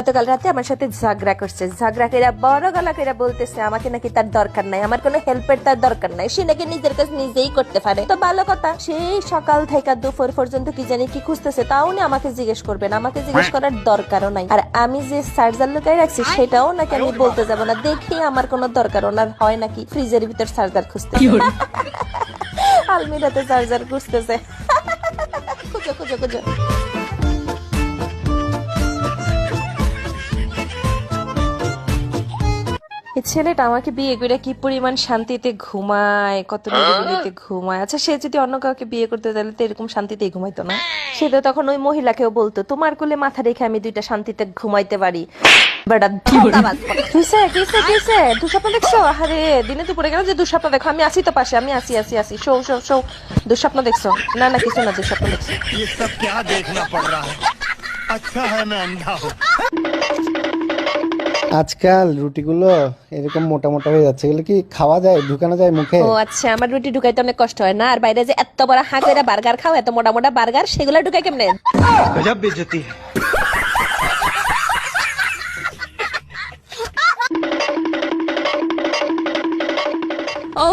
গতকাল রাতে আমার সাথে ঝগড়া করছে, ঝগড়া করে বড় গলা করে বলতেছে আমাকে নাকি তার দরকার নাই, আমার কোনো হেল্পের তার দরকার নাই, সে নাকি নিজের কাজ নিজেই করতে পারে। তো ভালো কথা, সেই সকাল থেকে দুপুর পর্যন্ত কি জানি কি খুঁজতেছে, তাও না আমাকে জিজ্ঞেস করবেন, আমাকে জিজ্ঞেস করার দরকারও নাই। আর আমি যে চার্জার লুকাই রাখছি সেটাও নাকি আমি বলতে যাবো না, দেখি আমার কোনো দরকার ওনার হয় নাকি ফ্রিজের ভিতর চার্জার খুঁজতে, আলমিরাতে চার্জার খুঁজতেছে। খুঁজো খুঁজো খুঁজো। এই ছেলেটা আমাকে বিয়ে করে কি পরিমাণ শান্তিতে ঘুমায়, কত নিরিবিলিতে ঘুমায়। আচ্ছা, সে যদি অন্য কাউকে বিয়ে করতে তাহলে তো এরকম শান্তিতেই ঘুমাইতো না। সে তো তখন ওই মহিলাকেও বলতো তোমার কোলে মাথা রেখে আমি দুইটা শান্তিতে ঘুমাইতে পারি। বেটা ধোঁকাবাজ। কিসে কিসে কিসে দুঃস্বপ্ন দেখছো? আরে দিনে দুপুরে গেল যে দুঃস্বপ্ন দেখো, আমি আসি তো পাশে, আমি আসি আসি আসি। শো শো শো, দুঃস্বপ্ন দেখছো? না না কিছু না, দুঃস্বপ্ন দেখছো। ये सब क्या देखना पड़ रहा है? अच्छा है मैं अंधा हूँ। আজকাল রুটিগুলো এরকম মোটা মোটা হয়ে যাচ্ছে, এগুলো কি খাওয়া যায়, ঢুকানো যায় মুখে? ও আচ্ছা, আমার রুটি ঢুকাইতে অনেক কষ্ট হয় না? আর বাইরে যে এত বড় হাঁ করে বার্গার খাও, এত মোটা মোটা বার্গার, সেগুলো ঢুকাই কেমনে? गजब बेइज्जती है। ও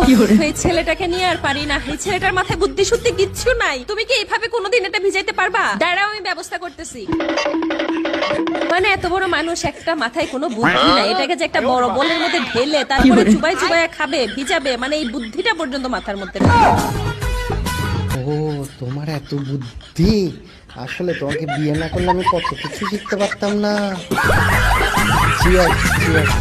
এই ছেলেটাকে নিয়ে আর পারি না, এই ছেলেটার মাথায় বুদ্ধি শুদ্ধি কিচ্ছু নাই। তুমি কি এইভাবে কোনোদিন এটা ভিজাইতে পারবা? দাঁড়াও আমি ব্যবস্থা করতেছি। মানে এত বড় মানুষ, একটা মাথায় কোনো বুদ্ধি নাই, এটাকে যে একটা বড় বলের মধ্যে ঢেলে তারপরে চুবাই চুবাই খাবে, ভিজাবে, মানে এই বুদ্ধিটা পর্যন্ত মাথার মধ্যে নেই। ও তোমার এত বুদ্ধি! আসলে তোমাকে বিয়ে না করলে আমি কত কিছু শিখতে পারতাম না। Cheers cheers.